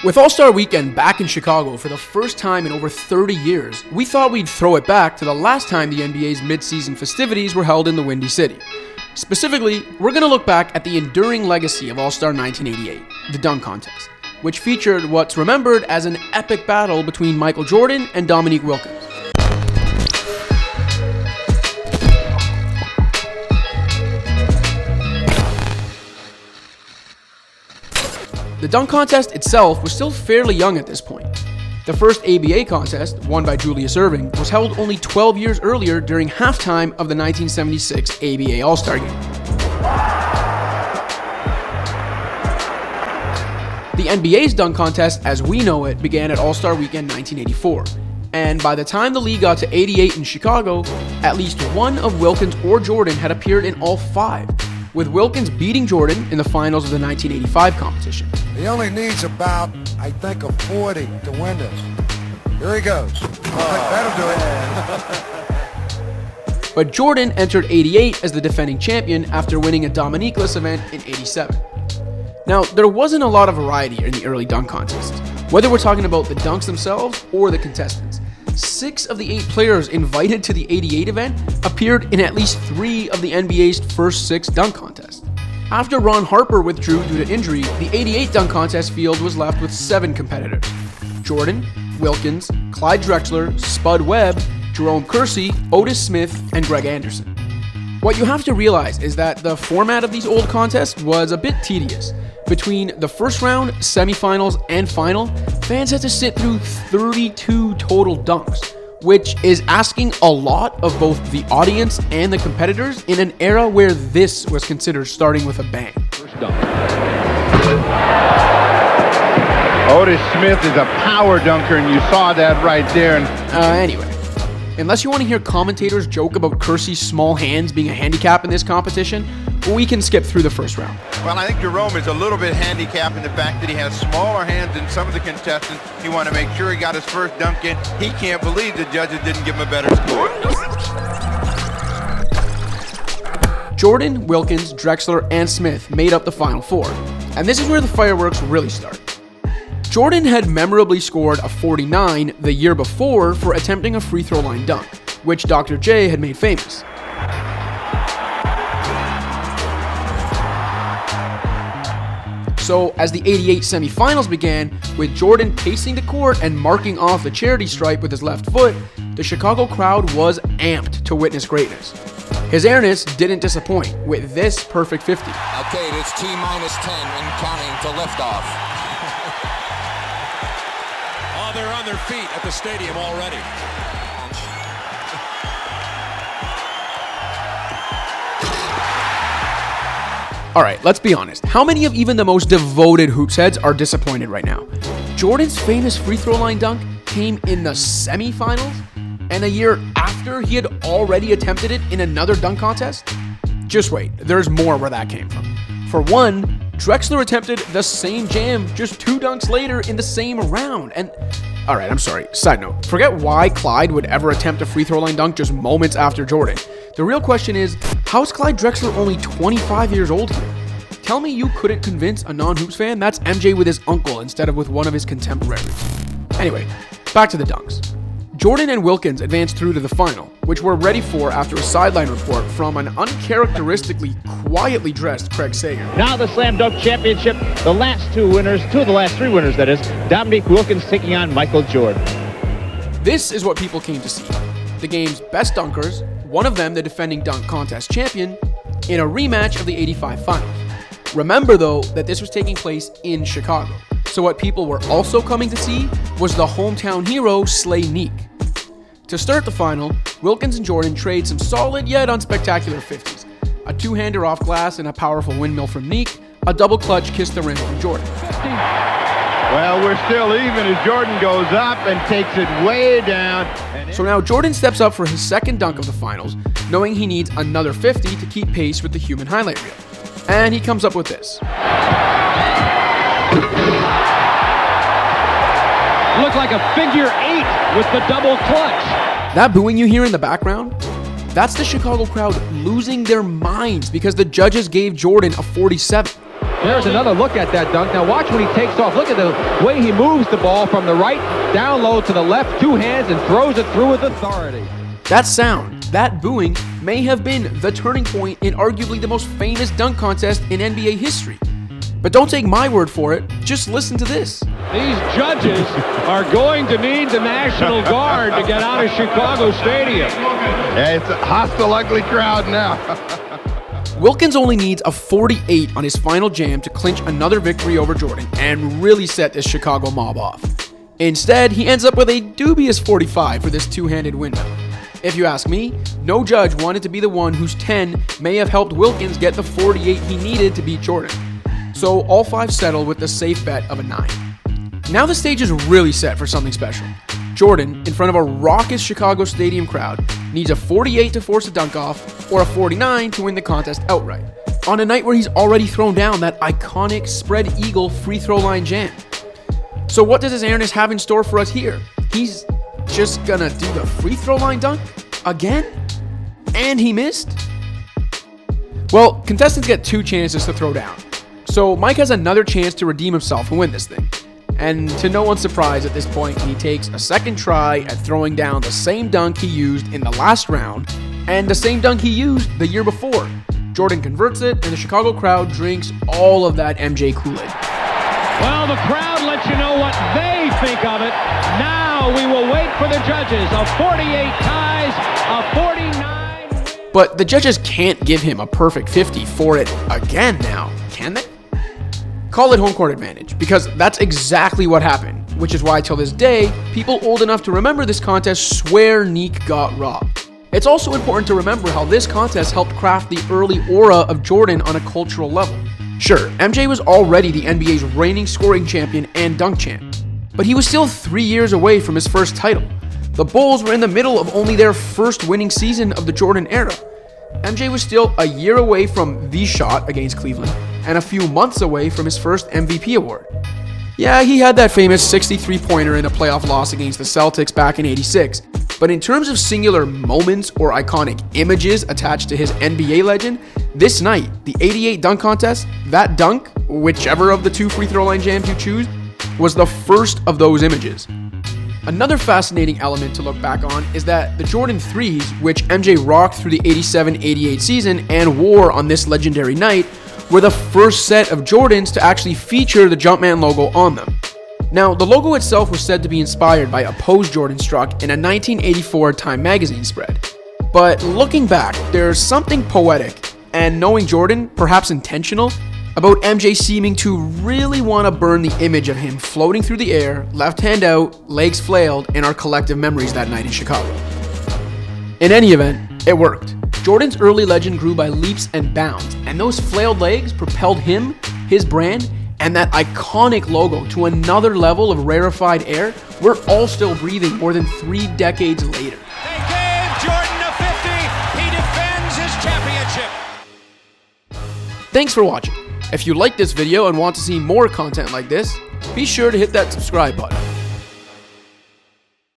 With All-Star Weekend back in Chicago for the first time in over 30 years, we thought we'd throw it back to the last time the NBA's mid-season festivities were held in the Windy City. Specifically, we're going to look back at the enduring legacy of All-Star 1988, the dunk contest, which featured what's remembered as an epic battle between Michael Jordan and Dominique Wilkins. The dunk contest itself was still fairly young at this point. The first ABA contest, won by Julius Erving, was held only 12 years earlier during halftime of the 1976 ABA All-Star Game. The NBA's dunk contest, as we know it, began at All-Star Weekend 1984. And by the time the league got to 88 in Chicago, at least one of Wilkins or Jordan had appeared in all five, with Wilkins beating Jordan in the finals of the 1985 competition. He only needs about, I think, a 40 to win this. Here he goes. That'll do it. But Jordan entered 88 as the defending champion after winning a Dominique-less event in 87. Now, there wasn't a lot of variety in the early dunk contests, whether we're talking about the dunks themselves or the contestants. 6 of the 8 players invited to the 88 event appeared in at least 3 of the NBA's first 6 dunk contests. After Ron Harper withdrew due to injury, the 88 dunk contest field was left with 7 competitors: Jordan, Wilkins, Clyde Drexler, Spud Webb, Jerome KERSEY, Otis Smith, and Greg Anderson. What you have to realize is that the format of these old contests was a bit tedious. Between the first round, semifinals, and final, fans had to sit through 32 total dunks, which is asking a lot of both the audience and the competitors in an era where this was considered starting with a bang. First dunk. Otis Smith is a power dunker, and you saw that right there. Anyway, unless you want to hear commentators joke about KERSEY's small hands being a handicap in this competition, we can skip through the first round. Well, I think Jerome is a little bit handicapped in the fact that he has smaller hands than some of the contestants. He wanted to make sure he got his first dunk in. He can't believe the judges didn't give him a better score. Jordan, Wilkins, Drexler, and Smith made up the final 4, and this is where the fireworks really start. Jordan had memorably scored a 49 the year before for attempting a free throw line dunk, which Dr. J had made famous. So as the 88 semifinals began, with Jordan pacing the court and marking off the charity stripe with his left foot, the Chicago crowd was amped to witness greatness. His airness didn't disappoint with this perfect 50. Okay, it's T-minus 10 and counting to liftoff. Oh, they're on their feet at the stadium already. Alright, let's be honest. How many of even the most devoted hoops heads are disappointed right now? Jordan's famous free throw line dunk came in the semifinals, and a year after he had already attempted it in another dunk contest? Just wait, there's more where that came from. For one, Drexler attempted the same jam just 2 dunks later in the same round, and... Alright, I'm sorry. Side note, forget why Clyde would ever attempt a free throw line dunk just moments after Jordan. The real question is, how is Clyde Drexler only 25 years old here? Tell me you couldn't convince a non-hoops fan that's MJ with his uncle instead of with one of his contemporaries. Anyway, back to the dunks. Jordan and Wilkins advanced through to the final, which we're ready for after a sideline report from an uncharacteristically quietly dressed Craig Sager. Now the Slam Dunk Championship, the last 2 winners, 2 of the last 3 winners that is, Dominique Wilkins taking on Michael Jordan. This is what people came to see. The game's best dunkers, one of them the defending dunk contest champion, in a rematch of the 85 finals. Remember though that this was taking place in Chicago, so what people were also coming to see was the hometown hero slay Nique. To start the final, Wilkins and Jordan trade some solid yet unspectacular 50s. A 2-hander off glass and a powerful windmill from Nique, a double clutch kiss the rim from Jordan. Well, we're still even as Jordan goes up and takes it way down. So now Jordan steps up for his second dunk of the finals, knowing he needs another 50 to keep pace with the human highlight reel. And he comes up with this. Looked like a figure 8 with the double clutch. That booing you hear in the background? That's the Chicago crowd losing their minds because the judges gave Jordan a 47. There's another look at that dunk. Now watch when he takes off. Look at the way he moves the ball from the right down low to the left, two hands, and throws it through with authority. That sound, that booing, may have been the turning point in arguably the most famous dunk contest in NBA history. But don't take my word for it, just listen to this. These judges are going to need the National Guard to get out of Chicago Stadium. Yeah, it's a hostile, ugly crowd now. Wilkins only needs a 48 on his final jam to clinch another victory over Jordan and really set this Chicago mob off. Instead, he ends up with a dubious 45 for this two-handed window. If you ask me, no judge wanted to be the one whose 10 may have helped Wilkins get the 48 he needed to beat Jordan. So all five settled with the safe bet of a 9. Now the stage is really set for something special. Jordan, in front of a raucous Chicago Stadium crowd, needs a 48 to force a dunk off or a 49 to win the contest outright, on a night where he's already thrown down that iconic spread eagle free throw line jam. So what does his airness have in store for us here? He's just gonna do the free throw line dunk again? And he missed? Well, contestants get 2 chances to throw down. So Mike has another chance to redeem himself and win this thing. And to no one's surprise at this point, he takes a second try at throwing down the same dunk he used in the last round and the same dunk he used the year before. Jordan converts it, and the Chicago crowd drinks all of that MJ Kool-Aid. Well, the crowd lets you know what they think of it. Now we will wait for the judges. A 48 ties, a 49. But the judges can't give him a perfect 50 for it again now, can they? Call it home court advantage, because that's exactly what happened, which is why till this day, people old enough to remember this contest swear Nique got robbed. It's also important to remember how this contest helped craft the early aura of Jordan on a cultural level. Sure, MJ was already the NBA's reigning scoring champion and dunk champ, but he was still 3 years away from his first title. The Bulls were in the middle of only their first winning season of the Jordan era. MJ was still a year away from the shot against Cleveland and a few months away from his first MVP award. Yeah, he had that famous 63-pointer in a playoff loss against the Celtics back in '86, but in terms of singular moments or iconic images attached to his NBA legend, this night, the '88 dunk contest, that dunk, whichever of the 2 free throw line jams you choose, was the first of those images. Another fascinating element to look back on is that the Jordan 3s, which MJ rocked through the '87-'88 season and wore on this legendary night, were the first set of Jordans to actually feature the Jumpman logo on them. Now, the logo itself was said to be inspired by a pose Jordan struck in a 1984 Time magazine spread. But looking back, there's something poetic, and knowing Jordan, perhaps intentional, about MJ seeming to really want to burn the image of him floating through the air, left hand out, legs flailed, in our collective memories that night in Chicago. In any event, it worked. Jordan's early legend grew by leaps and bounds, and those flailed legs propelled him, his brand, and that iconic logo to another level of rarefied air we're all still breathing more than 3 decades later. They gave Jordan a 50. He defends his championship. Thanks for watching. If you liked this video and want to see more content like this, be sure to hit that subscribe button.